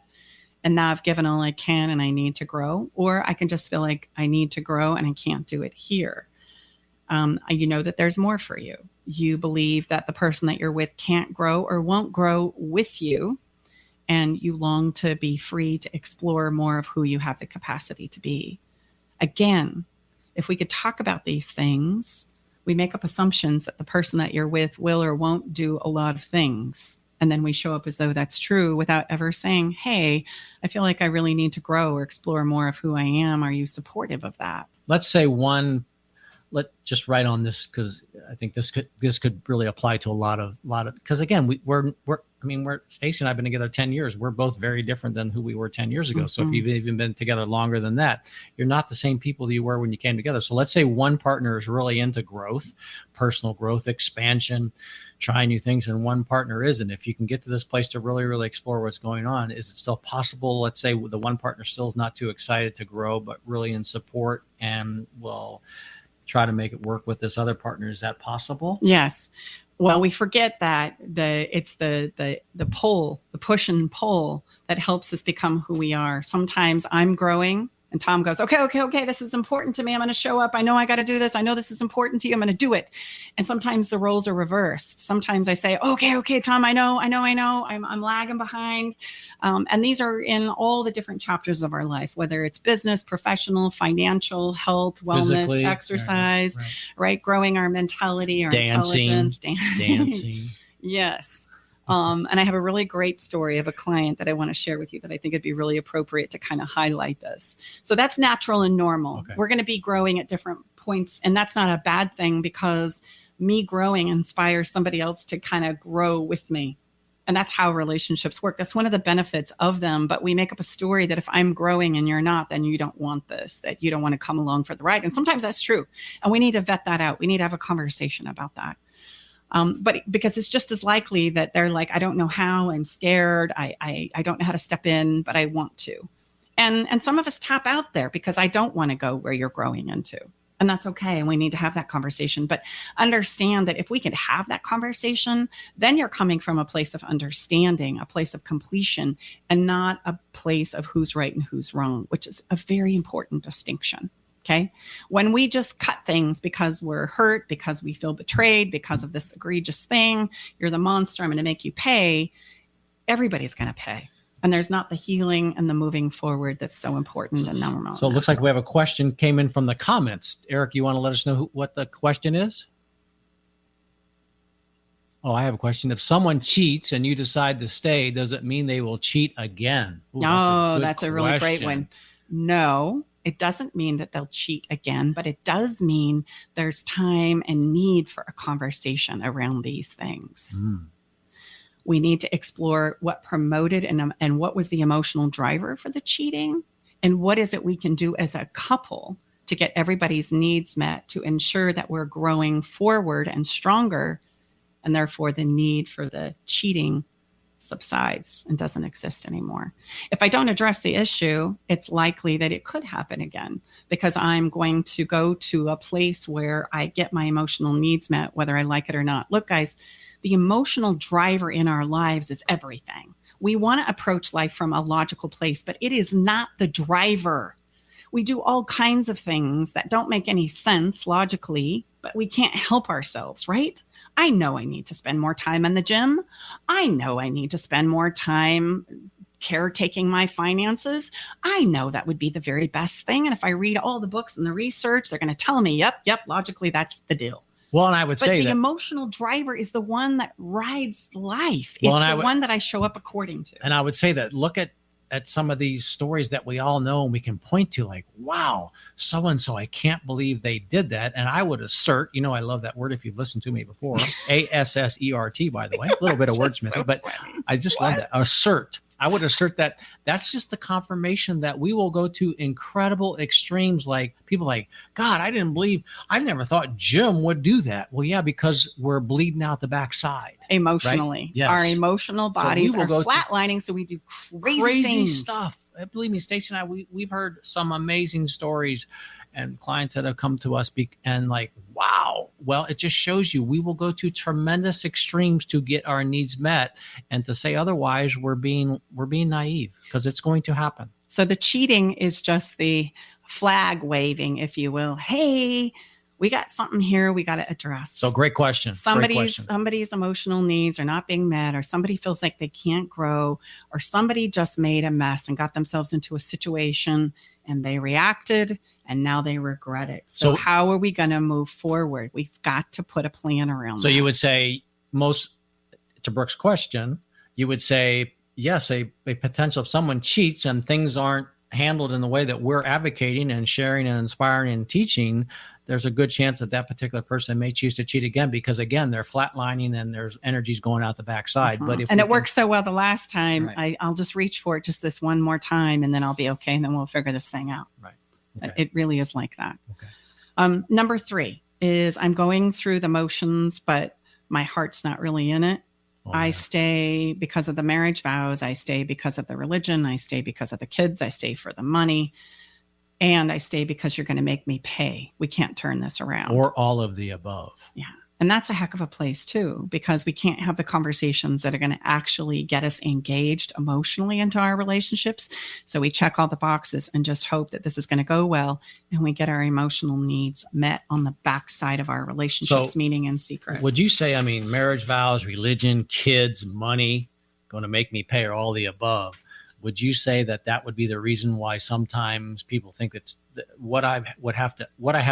and now I've given all I can and I need to grow. Or I can just feel like I need to grow and I can't do it here. You know that there's more for you. You believe that the person that you're with can't grow or won't grow with you, and you long to be free to explore more of who you have the capacity to be. Again, if we could talk about these things, we make up assumptions that the person that you're with will or won't do a lot of things. And then we show up as though that's true without ever saying, hey, I feel like I really need to grow or explore more of who I am. Are you supportive of that? Let's say let's just write on this, because I think this could really apply to a lot of, because again, we're Stacey and I've been together 10 years. We're both very different than who we were 10 years ago. Mm-hmm. So if you've even been together longer than that, you're not the same people that you were when you came together. So let's say one partner is really into growth, personal growth, expansion, trying new things, and one partner isn't. If you can get to this place to really, really explore what's going on, is it still possible? Let's say the one partner still is not too excited to grow, but really in support and will try to make it work with this other partner. Is that possible? Yes. Well, we forget that it's the pull, the push and pull that helps us become who we are. Sometimes I'm growing and Tom goes, okay, this is important to me. I'm going to show up. I know I got to do this. I know this is important to you. I'm going to do it. And sometimes the roles are reversed. Sometimes I say, okay, Tom, I know. I'm lagging behind. And these are in all the different chapters of our life, whether it's business, professional, financial, health, wellness, physically, exercise, right? Growing our mentality, our intelligence. Dancing. Yes. And I have a really great story of a client that I want to share with you that I think would be really appropriate to kind of highlight this. So that's natural and normal. Okay. We're going to be growing at different points. And that's not a bad thing, because me growing inspires somebody else to kind of grow with me. And that's how relationships work. That's one of the benefits of them. But we make up a story that if I'm growing and you're not, then you don't want this, that you don't want to come along for the ride. And sometimes that's true. And we need to vet that out. We need to have a conversation about that. But because it's just as likely that they're like, I don't know how, I'm scared, I don't know how to step in, but I want to. And some of us tap out there because I don't want to go where you're growing into. And that's okay. And we need to have that conversation. But understand that if we can have that conversation, then you're coming from a place of understanding, a place of completion, and not a place of who's right and who's wrong, which is a very important distinction. Okay. When we just cut things because we're hurt, because we feel betrayed, because of this egregious thing, you're the monster, I'm going to make you pay, everybody's going to pay. And there's not the healing and the moving forward that's so important. And now we're So it looks like we have a question came in from the comments. Eric, you want to let us know what the question is? Oh, I have a question. If someone cheats and you decide to stay, does it mean they will cheat again? Ooh, that's a really great one. No, it doesn't mean that they'll cheat again, but it does mean there's time and need for a conversation around these things. We need to explore what promoted and what was the emotional driver for the cheating, and what is it we can do as a couple to get everybody's needs met to ensure that we're growing forward and stronger, and therefore the need for the cheating subsides and doesn't exist anymore. If I don't address the issue, it's likely that it could happen again, because I'm going to go to a place where I get my emotional needs met, whether I like it or not. Look, guys, the emotional driver in our lives is everything. We want to approach life from a logical place, but it is not the driver. We do all kinds of things that don't make any sense logically, but we can't help ourselves, right? I know I need to spend more time in the gym. I know I need to spend more time caretaking my finances. I know that would be the very best thing. And if I read all the books and the research, they're going to tell me, yep, logically, that's the deal. Well, and I would say the that emotional driver is the one that rides life. It's one that I show up according to. And I would say that look at some of these stories that we all know and we can point to, like, wow, so-and-so, I can't believe they did that. And I would assert, I love that word if you've listened to me before, ASSERT, by the way, a little bit of wordsmithing, so but funny. I just love that. Assert. I would assert that that's just the confirmation that we will go to incredible extremes. Like people like, God, I never thought Jim would do that. Well, yeah, because we're bleeding out the backside. Emotionally. Right? Yes. Our emotional bodies are flatlining. So we do crazy things. Stuff. Believe me, Stacey and I, we've heard some amazing stories and clients that have come to us and like, wow. Well, it just shows you we will go to tremendous extremes to get our needs met, and to say otherwise, we're being naive, because it's going to happen. So the cheating is just the flag waving, if you will. Hey, we got something here we got to address. So great question. Somebody's emotional needs are not being met, or somebody feels like they can't grow, or somebody just made a mess and got themselves into a situation and they reacted and now they regret it. So how are we going to move forward? We've got to put a plan around that. So you would say to Brooke's question, you would say, yes, a potential if someone cheats and things aren't handled in the way that we're advocating and sharing and inspiring and teaching, there's a good chance that particular person may choose to cheat again, because again, they're flatlining and there's energies going out the backside. But it worked so well the last time, right. I'll just reach for it just this one more time, and then I'll be okay, and then we'll figure this thing out. Right. Okay. It really is like that. Okay. Number 3 is I'm going through the motions, but my heart's not really in it. I stay because of the marriage vows. I stay because of the religion. I stay because of the kids. I stay for the money. And I stay because you're going to make me pay. We can't turn this around. Or all of the above. Yeah. And that's a heck of a place too, because we can't have the conversations that are going to actually get us engaged emotionally into our relationships. So we check all the boxes and just hope that this is going to go well, and we get our emotional needs met on the backside of our relationships, meaning in secret. Would you say, marriage vows, religion, kids, money, going to make me pay, or all the above? Would you say that would be the reason why sometimes people think that what I have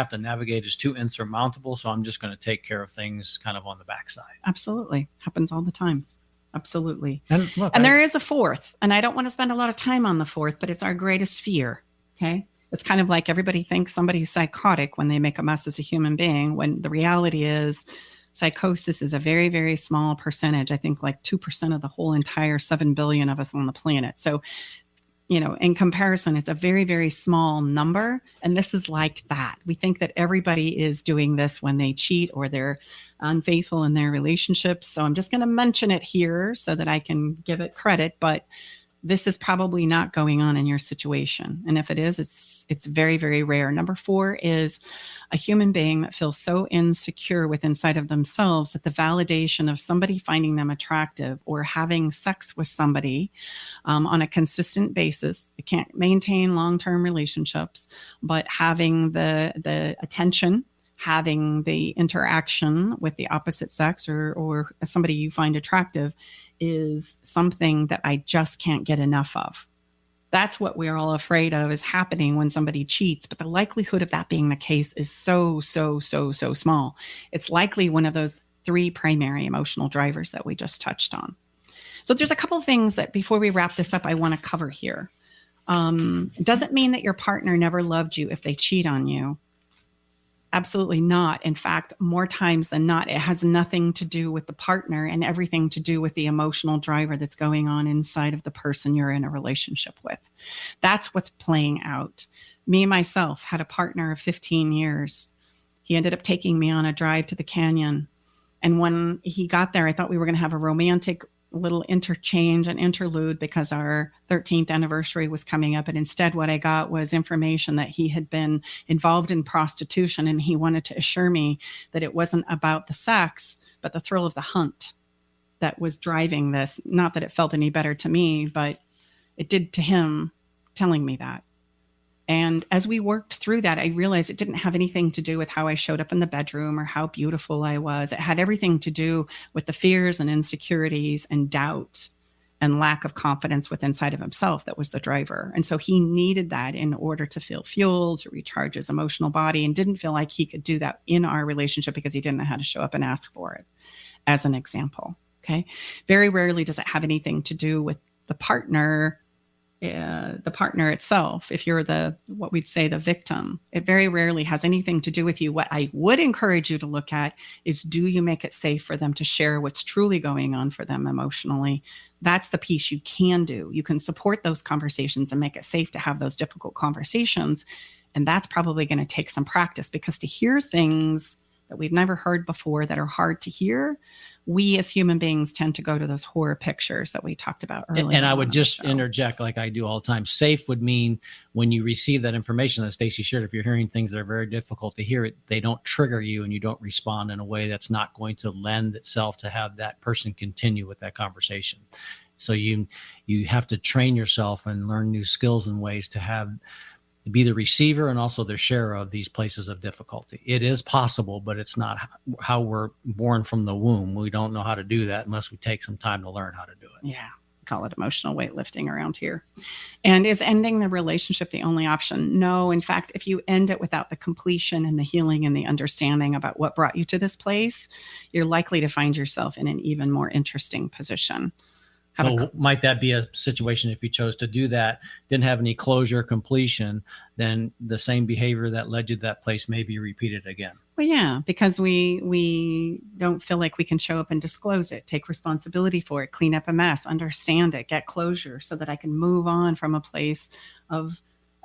to navigate is too insurmountable, so I'm just going to take care of things kind of on the backside? Absolutely. Happens all the time. Absolutely. And there is a fourth, and I don't want to spend a lot of time on the fourth, but it's our greatest fear. Okay. It's kind of like everybody thinks somebody's psychotic when they make a mess as a human being, when the reality is psychosis is a very, very small percentage. I think like 2% of the whole entire 7 billion of us on the planet. So, in comparison, it's a very, very small number. And this is like that. We think that everybody is doing this when they cheat or they're unfaithful in their relationships. So I'm just going to mention it here so that I can give it credit. But this is probably not going on in your situation. And if it is, it's very, very rare. Number 4 is a human being that feels so insecure with inside of themselves that the validation of somebody finding them attractive or having sex with somebody on a consistent basis, they can't maintain long-term relationships, but having the attention, having the interaction with the opposite sex or somebody you find attractive is something that I just can't get enough of. That's what we're all afraid of is happening when somebody cheats. But the likelihood of that being the case is so small. It's likely one of those 3 primary emotional drivers that we just touched on. So there's a couple things that before we wrap this up, I want to cover here. It doesn't mean that your partner never loved you if they cheat on you. Absolutely not. In fact, more times than not, it has nothing to do with the partner and everything to do with the emotional driver that's going on inside of the person you're in a relationship with. That's what's playing out. Me, myself, had a partner of 15 years. He ended up taking me on a drive to the canyon. And when he got there, I thought we were going to have a romantic little interchange and interlude because our 13th anniversary was coming up. And instead, what I got was information that he had been involved in prostitution. And he wanted to assure me that it wasn't about the sex, but the thrill of the hunt that was driving this. Not that it felt any better to me, but it did to him telling me that. And as we worked through that, I realized it didn't have anything to do with how I showed up in the bedroom or how beautiful I was. It had everything to do with the fears and insecurities and doubt and lack of confidence within inside of himself that was the driver. And so he needed that in order to feel fueled, to recharge his emotional body, and didn't feel like he could do that in our relationship because he didn't know how to show up and ask for it, as an example. Okay. Very rarely does it have anything to do with the partner itself. If you're what we'd say the victim, it very rarely has anything to do with you. What I would encourage you to look at is, do you make it safe for them to share what's truly going on for them emotionally? That's the piece you can do. You can support those conversations and make it safe to have those difficult conversations. And that's probably going to take some practice, because to hear things that we've never heard before that are hard to hear, we as human beings tend to go to those horror pictures that we talked about earlier. And I would just interject, like I do all the time. Safe would mean when you receive that information that Stacey shared, if you're hearing things that are very difficult to hear, they don't trigger you and you don't respond in a way that's not going to lend itself to have that person continue with that conversation. So you have to train yourself and learn new skills and ways to be the receiver and also the sharer of these places of difficulty. It is possible, but it's not how we're born from the womb. We don't know how to do that unless we take some time to learn how to do it. Yeah. Call it emotional weightlifting around here. And is ending the relationship the only option? No. In fact, if you end it without the completion and the healing and the understanding about what brought you to this place, you're likely to find yourself in an even more interesting position. So might that be a situation, if you chose to do that, didn't have any closure, completion, then the same behavior that led you to that place may be repeated again? Well, yeah, because we don't feel like we can show up and disclose it, take responsibility for it, clean up a mess, understand it, get closure so that I can move on from a place of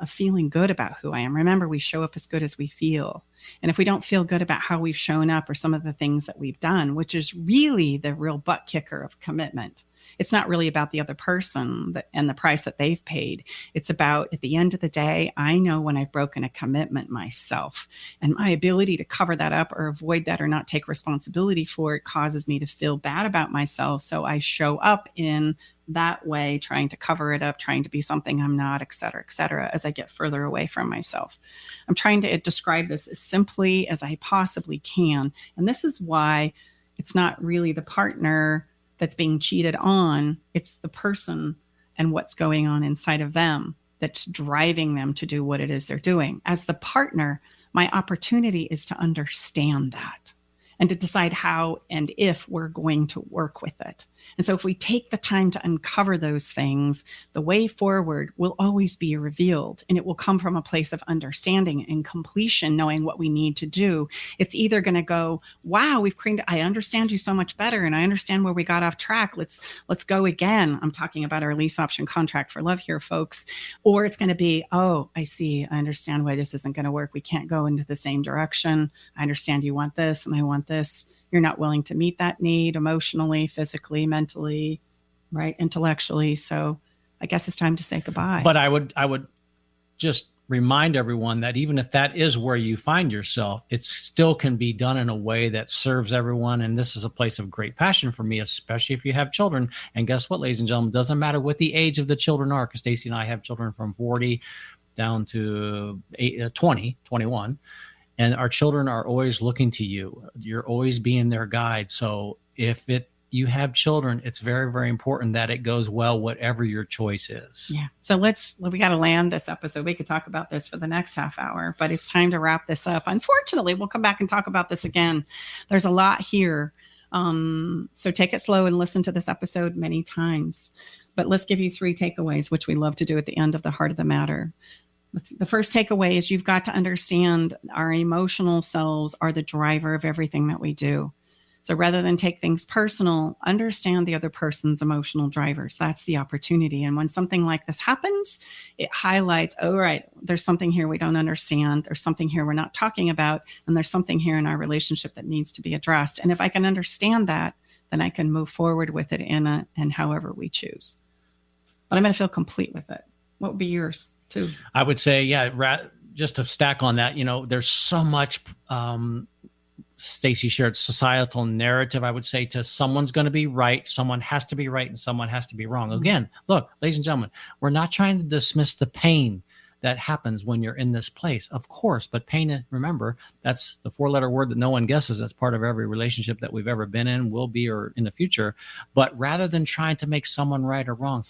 feeling good about who I am. Remember, we show up as good as we feel. And if we don't feel good about how we've shown up or some of the things that we've done, which is really the real butt kicker of commitment, it's not really about the other person and the price that they've paid. It's about, at the end of the day, I know when I've broken a commitment myself, and my ability to cover that up or avoid that or not take responsibility for it causes me to feel bad about myself. So I show up in that way, trying to cover it up, trying to be something I'm not, et cetera, as I get further away from myself. I'm trying to describe this as simply as I possibly can. And this is why it's not really the partner that's being cheated on. It's the person and what's going on inside of them that's driving them to do what it is they're doing. As the partner, my opportunity is to understand that and to decide how and if we're going to work with it. And so if we take the time to uncover those things, the way forward will always be revealed, and it will come from a place of understanding and completion, knowing what we need to do. It's either going to go, wow, I understand you so much better, and I understand where we got off track. Let's go again. I'm talking about our lease option contract for love here, folks. Or it's going to be, oh, I see. I understand why this isn't going to work. We can't go into the same direction. I understand you want this and I want this. You're not willing to meet that need emotionally, physically, mentally, right? Intellectually. So I guess it's time to say goodbye. But I would just remind everyone that even if that is where you find yourself, it still can be done in a way that serves everyone. And this is a place of great passion for me, especially if you have children. And guess what, ladies and gentlemen, it doesn't matter what the age of the children are, because Stacey and I have children from 40 down to 20, 21. And our children are always looking to you. You're always being their guide. So if you have children, it's very, very important that it goes well, whatever your choice is. Yeah. So we got to land this episode. We could talk about this for the next half hour, but it's time to wrap this up. Unfortunately, we'll come back and talk about this again. There's a lot here. So take it slow and listen to this episode many times. But let's give you 3 takeaways, which we love to do at the end of the Heart of the Matter. The first takeaway is you've got to understand our emotional selves are the driver of everything that we do. So rather than take things personal, understand the other person's emotional drivers. That's the opportunity. And when something like this happens, it highlights, oh, right, there's something here we don't understand. There's something here we're not talking about. And there's something here in our relationship that needs to be addressed. And if I can understand that, then I can move forward with it and however we choose. But I'm going to feel complete with it. What would be yours too? I would say, just to stack on that, there's so much, Stacey shared societal narrative, I would say, to someone's going to be right, someone has to be right, and someone has to be wrong. Again, look, ladies and gentlemen, we're not trying to dismiss the pain that happens when you're in this place, of course, but pain, remember, that's the 4-letter word that no one guesses. That's part of every relationship that we've ever been in, will be, or in the future. But rather than trying to make someone right or wrong,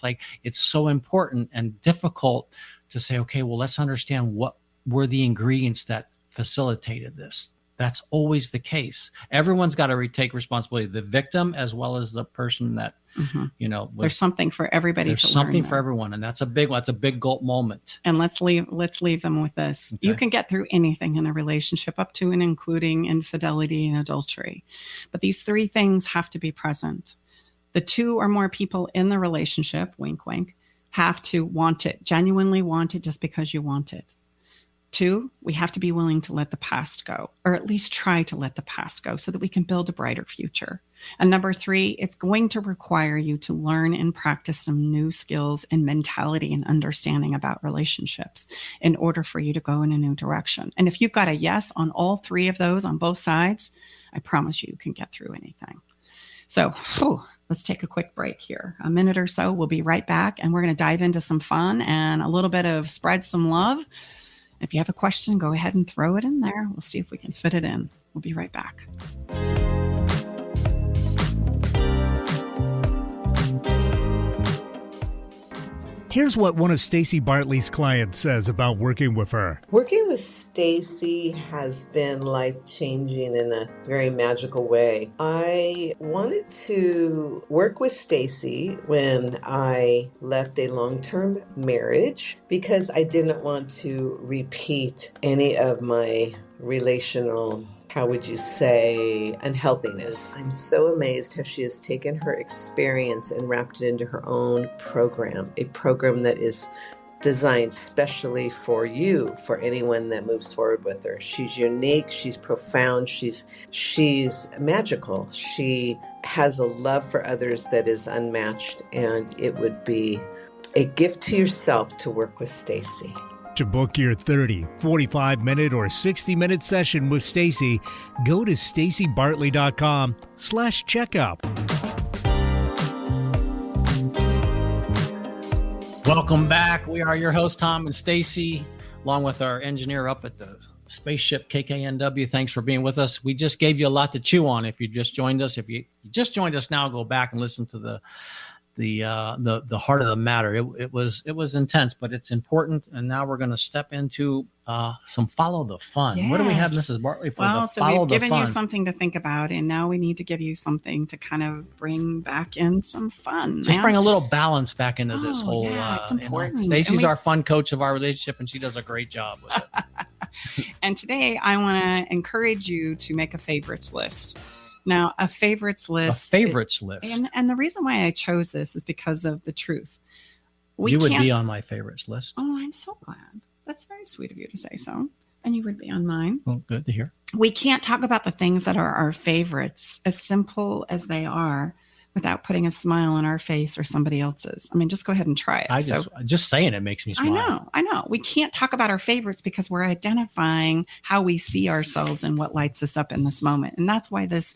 it's so important and difficult to say, okay, well, let's understand what were the ingredients that facilitated this. That's always the case. Everyone's got to take responsibility, the victim as well as the person that, there's something for everybody. There's something for everyone. And that's a big one. That's a big gulp moment. And let's leave them with this. Okay. You can get through anything in a relationship, up to and including infidelity and adultery. But these 3 things have to be present. The 2 or more people in the relationship, wink, wink, have to want it, genuinely want it just because you want it. 2, we have to be willing to let the past go, or at least try to let the past go so that we can build a brighter future. And number 3, it's going to require you to learn and practice some new skills and mentality and understanding about relationships in order for you to go in a new direction. And if you've got a yes on all 3 of those on both sides, I promise you can get through anything. So let's take a quick break here. A minute or so, we'll be right back, and we're going to dive into some fun and a little bit of spread some love. If you have a question, go ahead and throw it in there. We'll see if we can fit it in. We'll be right back. Here's what one of Stacey Bartley's clients says about working with her. Working with Stacey has been life-changing in a very magical way. I wanted to work with Stacey when I left a long-term marriage because I didn't want to repeat any of my relational, how would you say, unhealthiness. I'm so amazed how she has taken her experience and wrapped it into her own program, a program that is designed specially for you, for anyone that moves forward with her. She's unique, she's profound, she's magical. She has a love for others that is unmatched, and it would be a gift to yourself to work with Stacey. To book your 30, 45-minute, or 60-minute session with Stacey, go to staceybartley.com/checkup. Welcome back. We are your hosts, Tom and Stacey, along with our engineer up at the spaceship, KKNW. Thanks for being with us. We just gave you a lot to chew on. If you just joined us, if you just joined us now, go back and listen to the heart of the matter. It was intense, but it's important. And now we're going to step into some follow the fun. Yes. What do we have, Mrs. Bartley, for the follow the fun? So we've given you something to think about, and now we need to give you something to kind of bring back in some fun. Just bring a little balance back into this whole. Yeah, it's important. Stacey's our fun coach of our relationship, and she does a great job with it. And today, I want to encourage you to make a favorites list. Now, a favorites list. And the reason why I chose this is because of the truth. You would be on my favorites list. Oh, I'm so glad. That's very sweet of you to say so. And you would be on mine. Well, good to hear. We can't talk about the things that are our favorites, as simple as they are, without putting a smile on our face or somebody else's. I mean, just go ahead and try it. Just saying it makes me smile. I know. We can't talk about our favorites because we're identifying how we see ourselves and what lights us up in this moment. And that's why this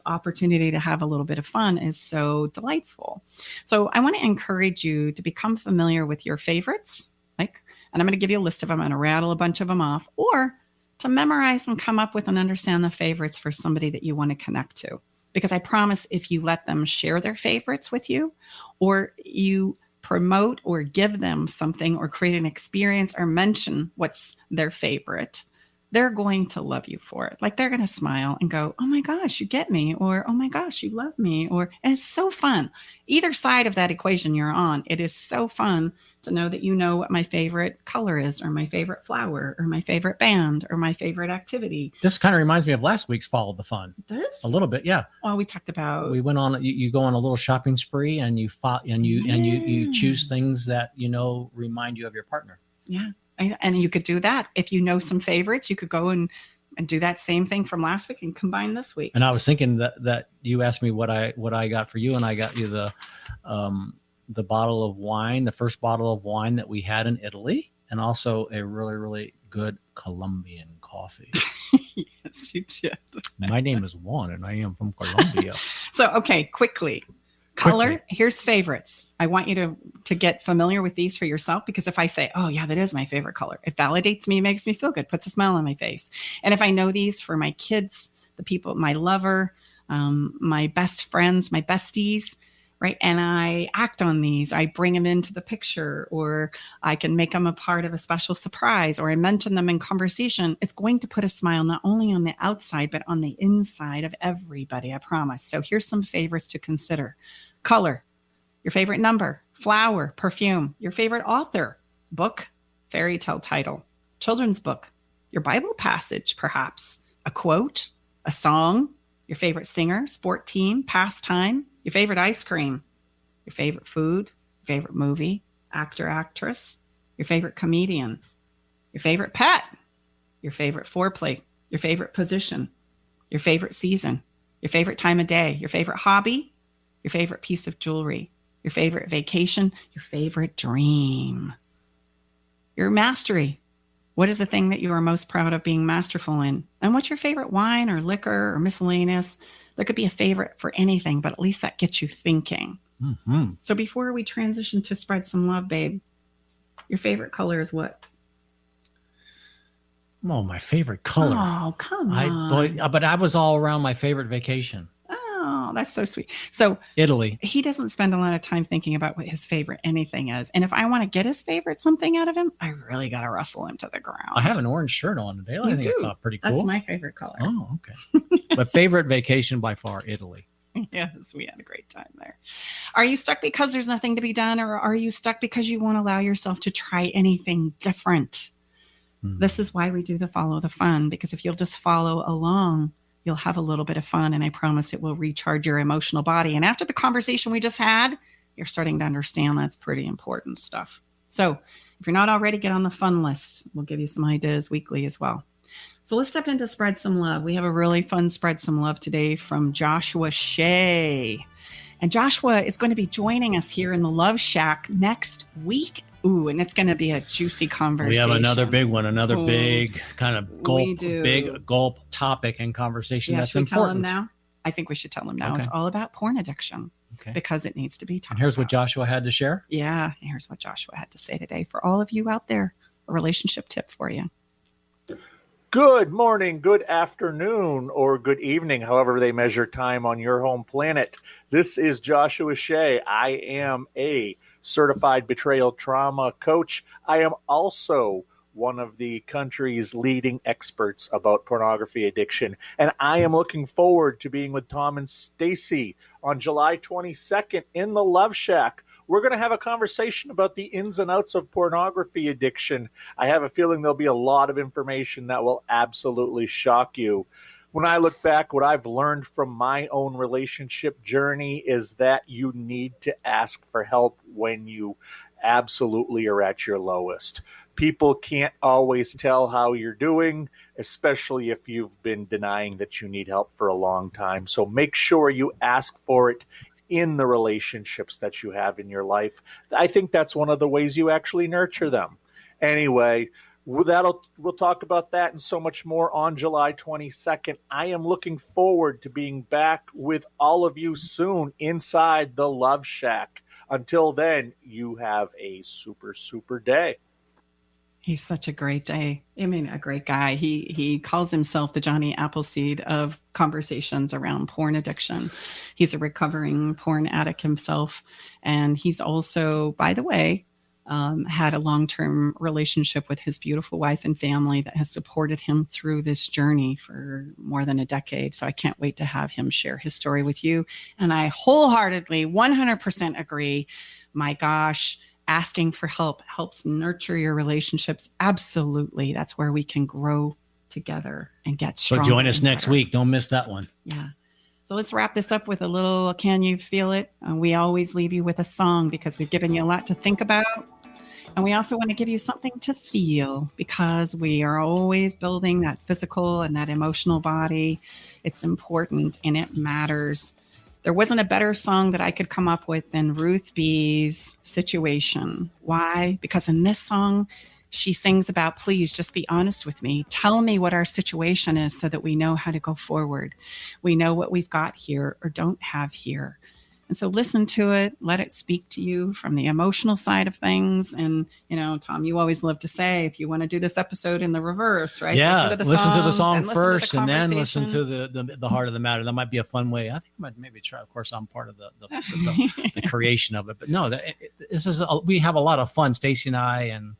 opportunity to have a little bit of fun is so delightful. So I want to encourage you to become familiar with your favorites, and I'm going to give you a list of them. I'm going to rattle a bunch of them off, or to memorize and come up with and understand the favorites for somebody that you want to connect to. Because I promise if you let them share their favorites with you, or you promote or give them something or create an experience or mention what's their favorite, they're going to love you for it. Like they're going to smile and go, oh my gosh, you get me. Or, oh my gosh, you love me. And it's so fun. Either side of that equation you're on, it is so fun to know that you know what my favorite color is, or my favorite flower, or my favorite band, or my favorite activity. This kind of reminds me of last week's Follow the Fun. Does? A little bit, yeah. Well, we talked about. We went on. You go on a little shopping spree, and you choose things that remind you of your partner. Yeah, and you could do that if you know some favorites. You could go and do that same thing from last week and combine this week. And I was thinking that you asked me what I got for you, and I got you the bottle of wine, the first bottle of wine that we had in Italy, and also a really, really good Colombian coffee. Yes, you did. My name is Juan, and I am from Colombia. So, okay, quickly. Color, here's favorites. I want you to get familiar with these for yourself, because if I say, oh yeah, that is my favorite color, it validates me, makes me feel good, puts a smile on my face. And if I know these for my kids, the people, my lover, my best friends, my besties, right? And I act on these, I bring them into the picture, or I can make them a part of a special surprise, or I mention them in conversation. It's going to put a smile not only on the outside, but on the inside of everybody, I promise. So here's some favorites to consider. Color, your favorite number, flower, perfume, your favorite author, book, fairy tale title, children's book, your Bible passage, perhaps, a quote, a song, your favorite singer, sport team, pastime, your favorite ice cream, your favorite food, your favorite movie, actor, actress, your favorite comedian, your favorite pet, your favorite foreplay, your favorite position, your favorite season, your favorite time of day, your favorite hobby, your favorite piece of jewelry, your favorite vacation, your favorite dream, your mastery. What is the thing that you are most proud of being masterful in? And what's your favorite wine or liquor or miscellaneous? There could be a favorite for anything, but at least that gets you thinking. Mm-hmm. So before we transition to spread some love, babe, your favorite color is what? Oh, my favorite color. Oh, come on. But I was all around my favorite vacation. Oh, that's so sweet. So Italy. He doesn't spend a lot of time thinking about what his favorite anything is. And if I want to get his favorite something out of him, I really got to wrestle him to the ground. I have an orange shirt on today. I think it's pretty cool. That's my favorite color. Oh, okay. But favorite vacation by far, Italy. Yes, we had a great time there. Are you stuck because there's nothing to be done, or are you stuck because you won't allow yourself to try anything different? This is why we do the follow the fun, because if you'll just follow along, you'll have a little bit of fun, and I promise it will recharge your emotional body. And after the conversation we just had, you're starting to understand that's pretty important stuff. So if you're not already, get on the fun list. We'll give you some ideas weekly as well. So let's step into Spread Some Love. We have a really fun Spread Some Love today from Joshua Shea. And Joshua is going to be joining us here in the Love Shack next week. Ooh, and it's going to be a juicy conversation. We have another big one, big kind of gulp topic and conversation that's important. Tell him now? I think we should tell him now. Okay. It's all about porn addiction because it needs to be talked about. And here's what Joshua had to share. Yeah, here's what Joshua had to say today. For all of you out there, a relationship tip for you. Good morning, good afternoon, or good evening, however they measure time on your home planet. This is Joshua Shea. I am a certified betrayal trauma coach. I am also one of the country's leading experts about pornography addiction. And I am looking forward to being with Tom and Stacy on July 22nd in the Love Shack. We're going to have a conversation about the ins and outs of pornography addiction. I have a feeling there'll be a lot of information that will absolutely shock you. when I look back, what I've learned from my own relationship journey is that you need to ask for help when you absolutely are at your lowest. People can't always tell how you're doing, especially if you've been denying that you need help for a long time. So make sure you ask for it in the relationships that you have in your life. I think that's one of the ways you actually nurture them. Anyway, we'll talk about that and so much more on July 22nd. I am looking forward to being back with all of you soon inside the Love Shack. Until then, you have a super, super day. He's such a great day. I mean, a great guy. He calls himself the Johnny Appleseed of conversations around porn addiction. He's a recovering porn addict himself. And he's also, by the way, had a long-term relationship with his beautiful wife and family that has supported him through this journey for more than a decade. So I can't wait to have him share his story with you. And I wholeheartedly, 100% agree. My gosh, asking for help helps nurture your relationships. Absolutely. That's where we can grow together and get stronger. So join us next week. Don't miss that one. Yeah. So let's wrap this up with a little Can You Feel It? We always leave you with a song because we've given you a lot to think about. And we also want to give you something to feel because we are always building that physical and that emotional body. It's important and it matters. There wasn't a better song that I could come up with than Ruth B's Situation. Why? Because in this song, she sings about, please just be honest with me. Tell me what our situation is so that we know how to go forward. We know what we've got here or don't have here. And so listen to it, let it speak to you from the emotional side of things. And, you know, Tom, you always love to say, if you want to do this episode in the reverse, right? Yeah, listen to the song first and then listen to the heart of the matter. That might be a fun way. I think I might maybe try. Of course, I'm part of the creation of it. But no, we have a lot of fun, Stacey and I and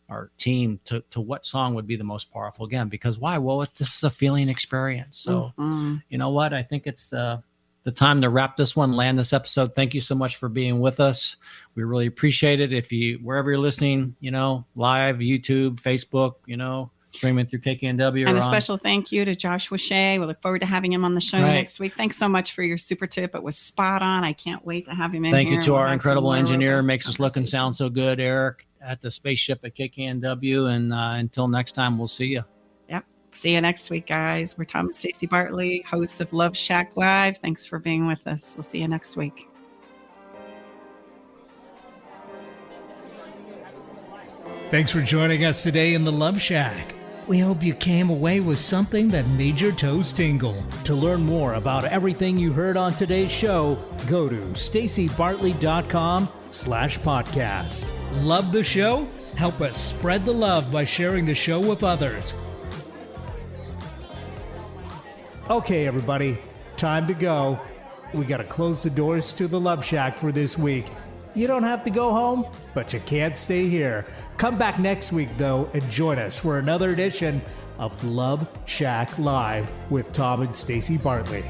our team, to what song would be the most powerful again. Because why? Well, this is a feeling experience. So you know what? I think it's the time to wrap this one, land this episode. Thank you so much for being with us. We really appreciate it. If you, wherever you're listening, you know, live, YouTube, Facebook, you know, streaming through KKNW. And a special thank you to Joshua Shea. We look forward to having him on the show next week. Thanks so much for your super tip. It was spot on. I can't wait to have him in Thank here. you to our incredible engineer. Makes us look and sound so good, Eric, at the spaceship at KKNW. And until next time, we'll see you. See you next week, guys. We're Tom and Stacey Bartley, hosts of Love Shack Live. Thanks for being with us. We'll see you next week. Thanks for joining us today in the Love Shack. We hope you came away with something that made your toes tingle. To learn more about everything you heard on today's show, go to staceybartley.com/podcast. Love the show? Help us spread the love by sharing the show with others. Okay, everybody, time to go. We got to close the doors to the Love Shack for this week. You don't have to go home, but you can't stay here. Come back next week, though, and join us for another edition of Love Shack Live with Tom and Stacey Bartley.